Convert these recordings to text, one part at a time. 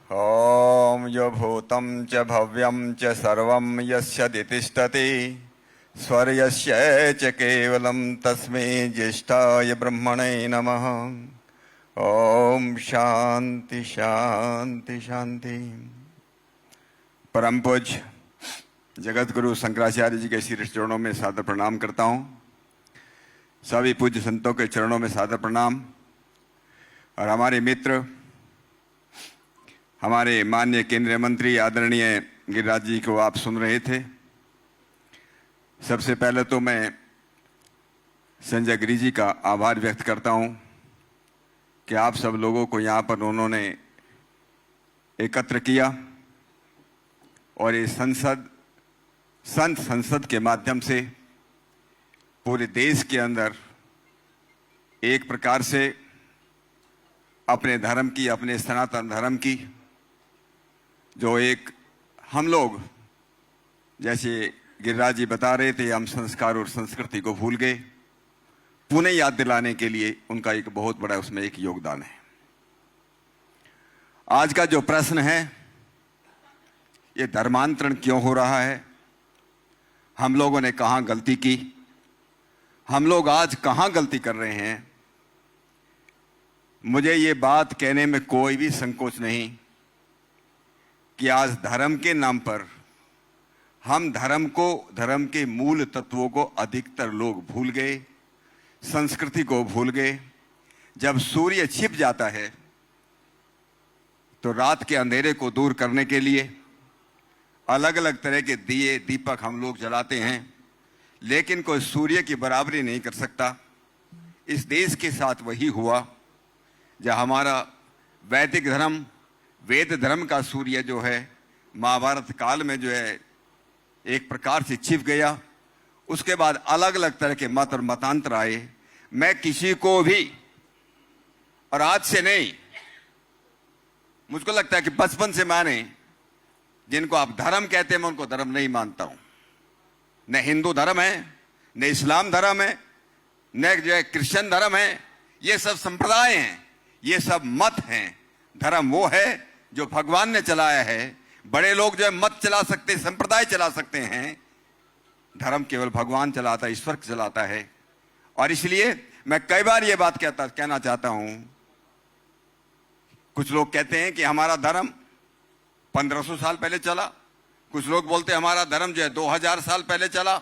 ॐ यो भूतं च भव्यं च सर्वं यस्य तिष्ठति स्वर्यस्य च केवलं तस्मै ज्येष्ठाय ब्रह्मणे नमः। ओम शांति शांति शांति। परम पूज्य जगत गुरु शंकराचार्य जी के श्री चरणों में सादर प्रणाम करता हूँ। सभी पूज्य संतों के चरणों में सादर प्रणाम। और हमारे मित्र, हमारे माननीय केंद्रीय मंत्री आदरणीय गिरिराज जी को आप सुन रहे थे। सबसे पहले तो मैं संजय गिरी जी का आभार व्यक्त करता हूँ कि आप सब लोगों को यहाँ पर उन्होंने एकत्र किया और ये संसद के माध्यम से पूरे देश के अंदर एक प्रकार से अपने धर्म की, अपने सनातन धर्म की जो एक हम लोग, जैसे गिरिराज जी बता रहे थे, हम संस्कार और संस्कृति को भूल गए, पुनः याद दिलाने के लिए उनका एक बहुत बड़ा उसमें एक योगदान है। आज का जो प्रश्न है, ये धर्मांतरण क्यों हो रहा है, हम लोगों ने कहां गलती की, हम लोग आज कहां गलती कर रहे हैं। मुझे ये बात कहने में कोई भी संकोच नहीं कि आज धर्म के नाम पर हम धर्म के मूल तत्वों को अधिकतर लोग भूल गए, संस्कृति को भूल गए। जब सूर्य छिप जाता है तो रात के अंधेरे को दूर करने के लिए अलग अलग तरह के दिए दीपक हम लोग जलाते हैं, लेकिन कोई सूर्य की बराबरी नहीं कर सकता। इस देश के साथ वही हुआ जब हमारा वैदिक धर्म, वेद धर्म का सूर्य जो है महाभारत काल में जो है एक प्रकार से छिप गया। उसके बाद अलग अलग तरह के मत और मतांतर आए। मैं किसी को भी, और आज से नहीं, मुझको लगता है कि बचपन से मैंने, जिनको आप धर्म कहते हैं, मैं उनको धर्म नहीं मानता हूं। न हिंदू धर्म है, न इस्लाम धर्म है, न जो है क्रिश्चियन धर्म है। ये सब संप्रदाय हैं, ये सब मत हैं। धर्म वो है जो भगवान ने चलाया है। बड़े लोग जो है मत चला सकते, संप्रदाय चला सकते हैं, धर्म केवल भगवान चलाता है, ईश्वर चलाता है। और इसलिए मैं कई बार ये बात कहना चाहता हूं। कुछ लोग कहते हैं कि हमारा धर्म 1500 साल पहले चला, कुछ लोग बोलते हैं हमारा धर्म जो है 2000 साल पहले चला।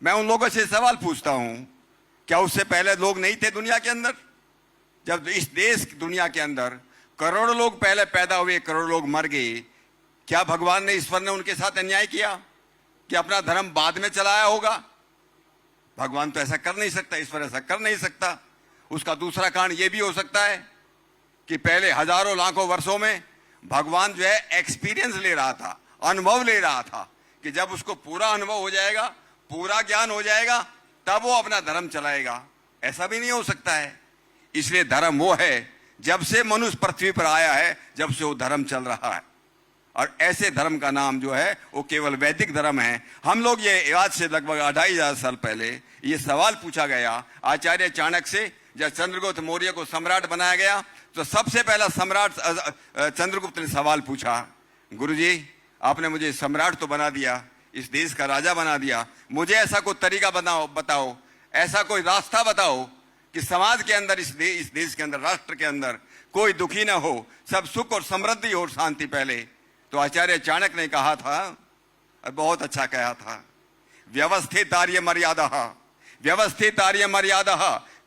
मैं उन लोगों से सवाल पूछता हूं, क्या उससे पहले लोग नहीं थे दुनिया के अंदर? जब इस देश दुनिया के अंदर करोड़ों लोग पहले पैदा हुए, करोड़ों लोग मर गए, क्या भगवान ने, ईश्वर ने उनके साथ अन्याय किया कि अपना धर्म बाद में चलाया होगा? भगवान तो ऐसा कर नहीं सकता, ईश्वर ऐसा कर नहीं सकता। उसका दूसरा कारण यह भी हो सकता है कि पहले हजारों लाखों वर्षों में भगवान जो है एक्सपीरियंस ले रहा था, अनुभव ले रहा था, कि जब उसको पूरा अनुभव हो जाएगा, पूरा ज्ञान हो जाएगा, तब वो अपना धर्म चलाएगा। ऐसा भी नहीं हो सकता है। इसलिए धर्म वो है, जब से मनुष्य पृथ्वी पर आया है, जब से वो धर्म चल रहा है। और ऐसे धर्म का नाम जो है वो केवल वैदिक धर्म है। हम लोग ये आज से लगभग 2500 साल पहले ये सवाल पूछा गया आचार्य चाणक्य से। जब चंद्रगुप्त मौर्य को सम्राट बनाया गया तो सबसे पहला सम्राट चंद्रगुप्त ने सवाल पूछा, गुरुजी आपने मुझे सम्राट तो बना दिया, इस देश का राजा बना दिया, मुझे ऐसा कोई तरीका बताओ, ऐसा कोई रास्ता बताओ कि समाज के अंदर, इस देश के अंदर, राष्ट्र के अंदर कोई दुखी ना हो, सब सुख और समृद्धि और शांति पहले। तो आचार्य चाणक्य ने कहा था, और बहुत अच्छा कहा था, व्यवस्थित आर्य मर्यादा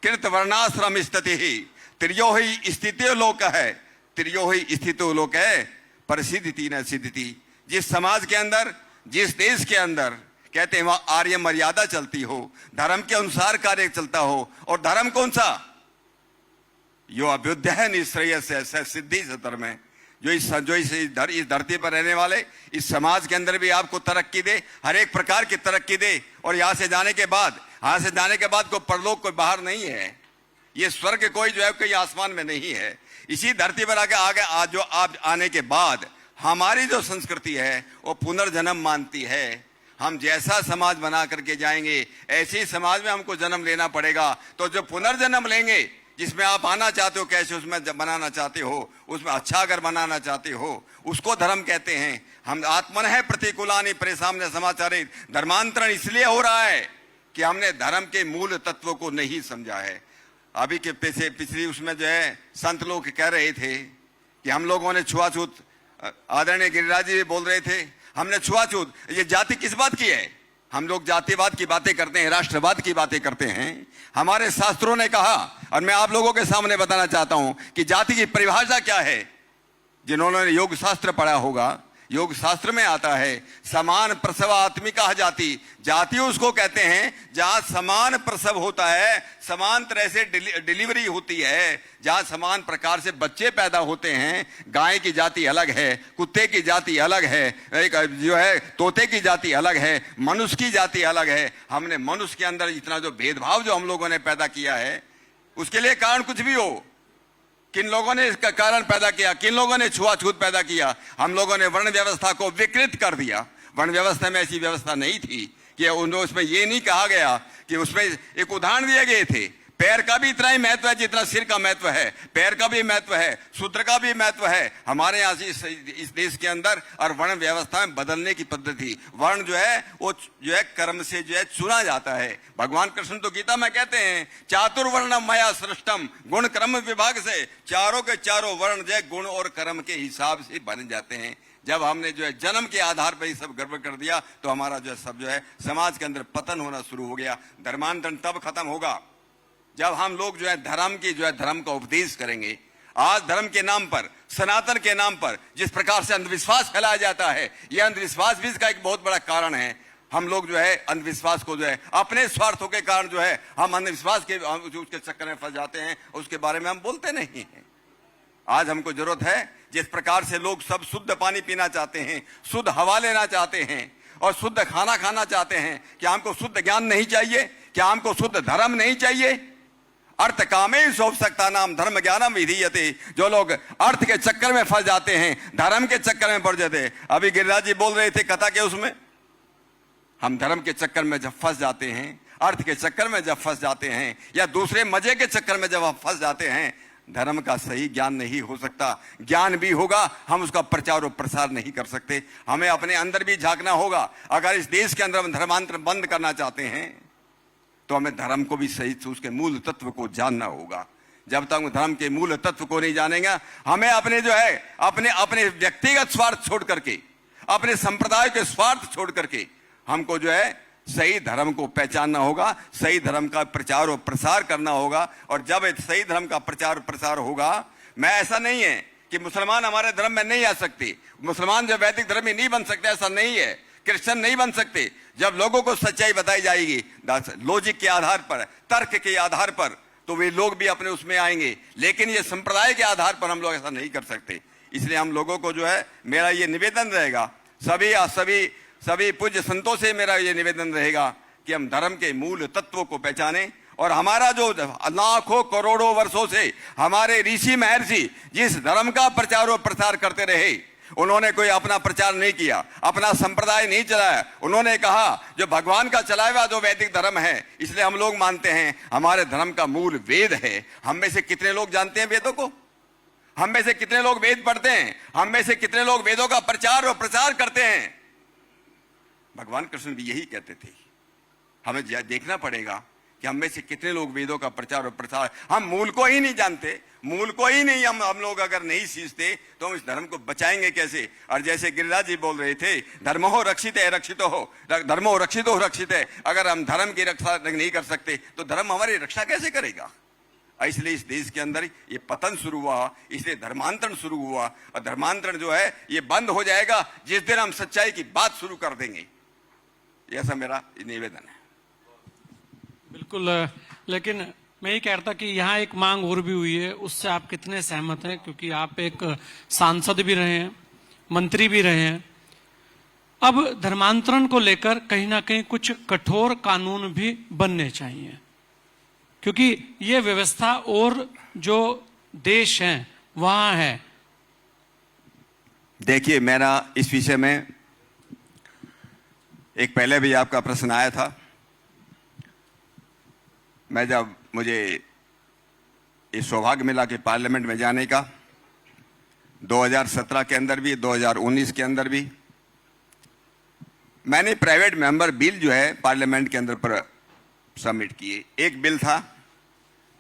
कृत वर्णाश्रम स्थिति त्रियो ही स्थितो लोक है, त्रियो ही स्थितो लोक है परिसिद्धि न सिद्धि। जिस समाज के अंदर, जिस देश के अंदर कहते हैं वहां आर्य मर्यादा चलती हो, धर्म के अनुसार कार्य चलता हो, और धर्म कौन सा? यो अभ्युदय है निश्रेय से सिद्धि से धर्म है। जो इस धरती पर रहने वाले, इस समाज के अंदर भी आपको तरक्की दे, हर एक प्रकार की तरक्की दे। और यहाँ से जाने के बाद कोई परलोक, कोई बाहर नहीं है। ये स्वर्ग कोई जो है कोई आसमान में नहीं है। इसी धरती पर आगे जो आप आने के बाद हमारी जो संस्कृति है वो पुनर्जन्म मानती है। हम जैसा समाज बना करके जाएंगे, ऐसे ही समाज में हमको जन्म लेना पड़ेगा। तो जो पुनर्जन्म लेंगे, जिसमें आप आना चाहते हो, कैसे उसमें जब बनाना चाहते हो, उसमें अच्छा अगर बनाना चाहते हो, उसको धर्म कहते हैं। हम आत्मन है प्रतिकूलानि परिसाम्य समाचारित। धर्मांतरण इसलिए हो रहा है कि हमने धर्म के मूल तत्व को नहीं समझा है। अभी के पिछली उसमें जो है संत लोग कह रहे थे कि हम लोगों ने छुआछूत, आदरणीय गिरिराज जी बोल रहे थे, हमने छुआछूत, ये जाति किस बात की है? हम लोग जातिवाद की बातें करते हैं, राष्ट्रवाद की बातें करते हैं। हमारे शास्त्रों ने कहा, और मैं आप लोगों के सामने बताना चाहता हूं कि जाति की परिभाषा क्या है। जिन्होंने योग शास्त्र पढ़ा होगा, योग शास्त्र में आता है समान प्रसव आत्मिका जाति। जाति उसको कहते हैं जहां समान प्रसव होता है, समान तरह से डिलीवरी होती है, जहां समान प्रकार से बच्चे पैदा होते हैं। गाय की जाति अलग है, कुत्ते की जाति अलग है, एक जो है तोते की जाति अलग है, मनुष्य की जाति अलग है। हमने मनुष्य के अंदर इतना जो भेदभाव जो हम लोगों ने पैदा किया है, उसके लिए कारण कुछ भी हो, किन लोगों ने इसका कारण पैदा किया, किन लोगों ने छुआछूत पैदा किया, हम लोगों ने वर्ण व्यवस्था को विकृत कर दिया। वर्ण व्यवस्था में ऐसी व्यवस्था नहीं थी कि उसमें ये नहीं कहा गया कि उसमें एक उदाहरण दिए गए थे, पैर का भी इतना ही महत्व है जितना सिर का महत्व है, पैर का भी महत्व है, शूद्र का भी महत्व है हमारे यहाँ से इस देश के अंदर। और वर्ण व्यवस्था में बदलने की पद्धति, वर्ण जो है वो जो है कर्म से जो है चुना जाता है। भगवान कृष्ण तो गीता में कहते हैं चातुर्वर्णम मया सृष्टम, गुण कर्म विभाग से चारों के चारों वर्ण जो है गुण और कर्म के हिसाब से बन जाते हैं। जब हमने जो है जन्म के आधार पर ही सब गड़बड़ कर दिया तो हमारा जो है सब जो है समाज के अंदर पतन होना शुरू हो गया। धर्मांतरण तब खत्म होगा जब हम लोग जो है धर्म की जो है धर्म का उपदेश करेंगे। आज धर्म के नाम पर, सनातन के नाम पर जिस प्रकार से अंधविश्वास फैलाया जाता है, यह अंधविश्वास भी इसका एक बहुत बड़ा कारण है। हम लोग जो है अंधविश्वास को जो है अपने स्वार्थों के कारण जो है हम अंधविश्वास के उसके चक्कर में फंस जाते हैं, उसके बारे में हम बोलते नहीं हैं। आज हमको जरूरत है, जिस प्रकार से लोग सब शुद्ध पानी पीना चाहते हैं, शुद्ध हवा लेना चाहते हैं और शुद्ध खाना खाना चाहते हैं, क्या हमको शुद्ध ज्ञान नहीं चाहिए? क्या हमको शुद्ध धर्म नहीं चाहिए? अर्थ कामे सोपसकता नाम धर्म ज्ञानम विधीयते। जो लोग अर्थ के चक्कर में फंस जाते हैं, धर्म के चक्कर में पड़ जाते हैं। अभी गिरिराज जी बोल रहे थे कथा के उसमें, हम धर्म के चक्कर में जब फंस जाते हैं, अर्थ के चक्कर में जब फंस जाते हैं, या दूसरे मजे के चक्कर में जब हम फंस जाते हैं, धर्म का सही ज्ञान नहीं हो सकता। ज्ञान भी होगा, हम उसका प्रचार और प्रसार नहीं कर सकते। हमें अपने अंदर भी झांकना होगा। अगर इस देश के अंदर हम धर्मांतरण बंद करना चाहते हैं तो हमें धर्म को भी सही उसके मूल तत्व को जानना होगा। जब तक धर्म के मूल तत्व को नहीं जानेंगे, हमें अपने जो है अपने व्यक्तिगत स्वार्थ छोड़ करके, अपने संप्रदाय के स्वार्थ छोड़ करके हमको जो है सही धर्म को पहचानना होगा, सही धर्म का प्रचार और प्रसार करना होगा। और जब सही धर्म का प्रचार और प्रसार होगा, मैं ऐसा नहीं है कि मुसलमान हमारे धर्म में नहीं आ सकते, मुसलमान जो वैदिक धर्म में नहीं बन सकते, ऐसा नहीं है। क्रिश्चियन नहीं बन सकते। जब लोगों को सच्चाई बताई जाएगी लॉजिक के आधार पर, तर्क के आधार पर, तो वे लोग भी अपने उसमें आएंगे। लेकिन ये संप्रदाय के आधार पर हम लोग ऐसा नहीं कर सकते। इसलिए हम लोगों को जो है, मेरा ये निवेदन रहेगा, सभी पूज्य संतों से मेरा ये निवेदन रहेगा कि हम धर्म के मूल तत्वों को पहचानें। और हमारा जो लाखों करोड़ों वर्षों से हमारे ऋषि महर्षि जिस धर्म का प्रचार और प्रसार करते रहे, उन्होंने कोई अपना प्रचार नहीं किया, अपना संप्रदाय नहीं चलाया। उन्होंने कहा जो भगवान का चलाया हुआ जो वैदिक धर्म है, इसलिए हम लोग मानते हैं हमारे धर्म का मूल वेद है। हम में से कितने लोग जानते हैं वेदों को? हम में से कितने लोग वेद पढ़ते हैं? हम में से कितने लोग वेदों का प्रचार और प्रसार करते हैं? भगवान कृष्ण भी यही कहते थे। हमें देखना पड़ेगा कि हम में से कितने लोग वेदों का प्रचार और प्रसार, हम मूल को ही नहीं जानते, मूल को ही नहीं हम लोग अगर नहीं सीखते तो हम इस धर्म को बचाएंगे कैसे? और जैसे गिरिराज जी बोल रहे थे, धर्मो रक्षित है रक्षितो हो, धर्मो रक्षितो रक्षित है। अगर हम धर्म की रक्षा नहीं कर सकते तो धर्म हमारी रक्षा कैसे करेगा? इसलिए इस देश के अंदर ये पतन शुरू हुआ, इसलिए धर्मांतरण शुरू हुआ। और धर्मांतरण जो है ये बंद हो जाएगा जिस दिन हम सच्चाई की बात शुरू कर देंगे। ऐसा मेरा निवेदन है। बिल्कुल, लेकिन मैं ये कह रहा था कि यहाँ एक मांग और भी हुई है, उससे आप कितने सहमत हैं? क्योंकि आप एक सांसद भी रहे हैं, मंत्री भी रहे हैं। अब धर्मांतरण को लेकर कहीं ना कहीं कुछ कठोर कानून भी बनने चाहिए, क्योंकि ये व्यवस्था और जो देश हैं वहां है। देखिए, मेरा इस विषय में एक पहले भी आपका प्रश्न आया था। मैं जब मुझे ये सौभाग्य मिला कि पार्लियामेंट में जाने का 2017 के अंदर भी 2019 के अंदर भी मैंने प्राइवेट मेंबर बिल जो है पार्लियामेंट के अंदर पर सबमिट किए। एक बिल था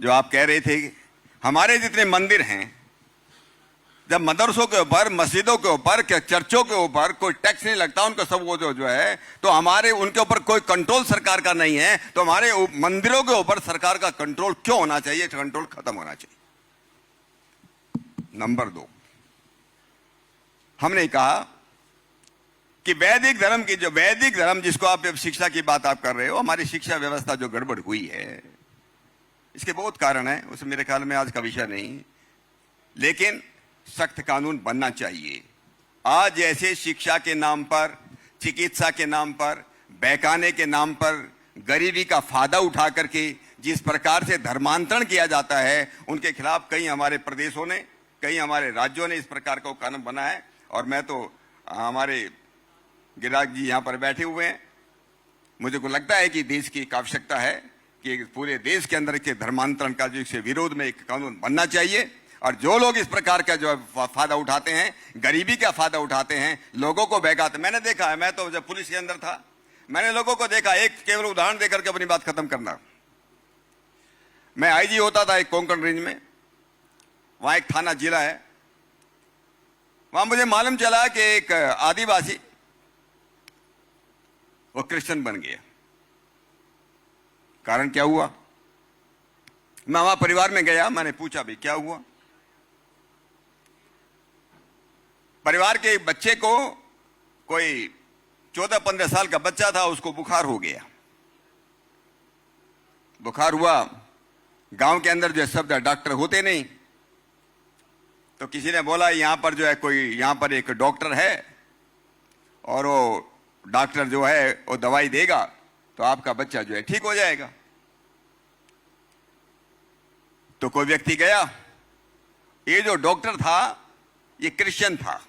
जो आप कह रहे थे कि हमारे जितने मंदिर हैं, जब मदरसों के ऊपर, मस्जिदों के ऊपर, चर्चों के ऊपर कोई टैक्स नहीं लगता, उनको सब वो जो है, तो हमारे उनके ऊपर कोई कंट्रोल सरकार का नहीं है, तो हमारे मंदिरों के ऊपर सरकार का कंट्रोल क्यों होना चाहिए? कंट्रोल खत्म होना चाहिए। नंबर 2, हमने कहा कि वैदिक धर्म की, जो वैदिक धर्म जिसको आप शिक्षा की बात आप कर रहे हो, हमारी शिक्षा व्यवस्था जो गड़बड़ हुई है, इसके बहुत कारण है, उसमें मेरे ख्याल में आज का विषय नहीं, लेकिन सख्त कानून बनना चाहिए। आज ऐसे शिक्षा के नाम पर, चिकित्सा के नाम पर, बहकाने के नाम पर, गरीबी का फायदा उठा करके जिस प्रकार से धर्मांतरण किया जाता है, उनके खिलाफ कई हमारे प्रदेशों ने, कई हमारे राज्यों ने इस प्रकार का कानून बना है। और मैं तो, हमारे गिरिराज जी यहाँ पर बैठे हुए हैं, मुझे को लगता है कि देश की एक आवश्यकता है कि पूरे देश के अंदर के धर्मांतरण का जो इसके विरोध में एक कानून बनना चाहिए। और जो लोग इस प्रकार का जो फायदा उठाते हैं, गरीबी का फायदा उठाते हैं, लोगों को बहकाते, मैंने देखा है, मैं तो जब पुलिस के अंदर था, मैंने लोगों को देखा। एक केवल उदाहरण देकर के अपनी बात खत्म करना, मैं आईजी होता था एक कोंकण रेंज में, वहां एक थाना जिला है, वहां मुझे मालूम चला कि एक आदिवासी वो क्रिश्चियन बन गया। कारण क्या हुआ? मैं वहां परिवार में गया, मैंने पूछा भी क्या हुआ। परिवार के बच्चे को, कोई 14-15 साल का बच्चा था, उसको बुखार हो गया। बुखार हुआ, गांव के अंदर जो सब डॉक्टर होते नहीं, तो किसी ने बोला यहां पर जो है कोई, यहां पर एक डॉक्टर है और वो डॉक्टर जो है वो दवाई देगा तो आपका बच्चा जो है ठीक हो जाएगा। तो कोई व्यक्ति गया, ये जो डॉक्टर था ये क्रिश्चियन था,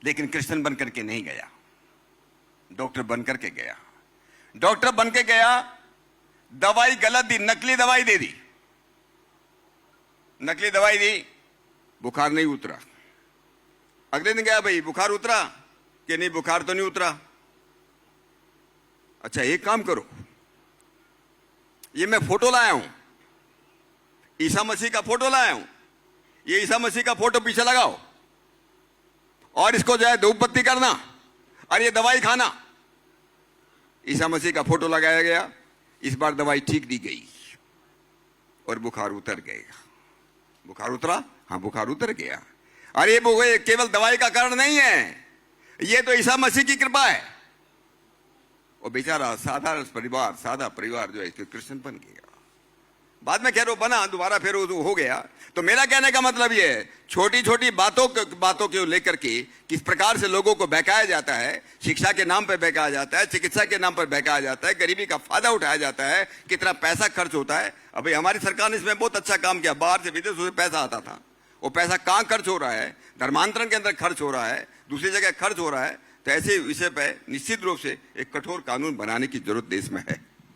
लेकिन क्रिश्चियन बन करके नहीं गया, डॉक्टर बन करके गया। डॉक्टर बन के गया, दवाई गलत दी, नकली दवाई दे दी, नकली दवाई दी, बुखार नहीं उतरा। अगले दिन गया, भाई बुखार उतरा कि नहीं? बुखार तो नहीं उतरा। अच्छा एक काम करो, ये मैं फोटो लाया हूं, ईसा मसीह का फोटो लाया हूं, ये ईसा मसीह का फोटो पीछे लगाओ और इसको जो है धूप बत्ती करना और ये दवाई खाना। ईसा मसीह का फोटो लगाया गया, इस बार दवाई ठीक दी गई और बुखार उतर गया। बुखार उतरा? हाँ बुखार उतर गया। अरे ये केवल दवाई का कारण नहीं है, ये तो ईसा मसीह की कृपा है। वो बेचारा साधारण परिवार, सादा परिवार जो है क्रिश्चियन बन गया। बाद में खैर वो बना, दोबारा फिर वो हो गया। तो मेरा कहने का मतलब ये है, छोटी छोटी बातों को लेकर के किस प्रकार से लोगों को बहकाया जाता है, शिक्षा के नाम पर बहकाया जाता है, चिकित्सा के नाम पर बहकाया जाता है, गरीबी का फायदा उठाया जाता है, कितना पैसा खर्च होता है। अभी हमारी सरकार ने इसमें बहुत अच्छा काम किया, बाहर से विदेशों से पैसा आता था, वो पैसा कहाँ खर्च हो रहा है? धर्मांतरण के अंदर खर्च हो रहा है, दूसरी जगह खर्च हो रहा है। तो ऐसे विषय पर निश्चित रूप से एक कठोर कानून बनाने की जरूरत देश में है।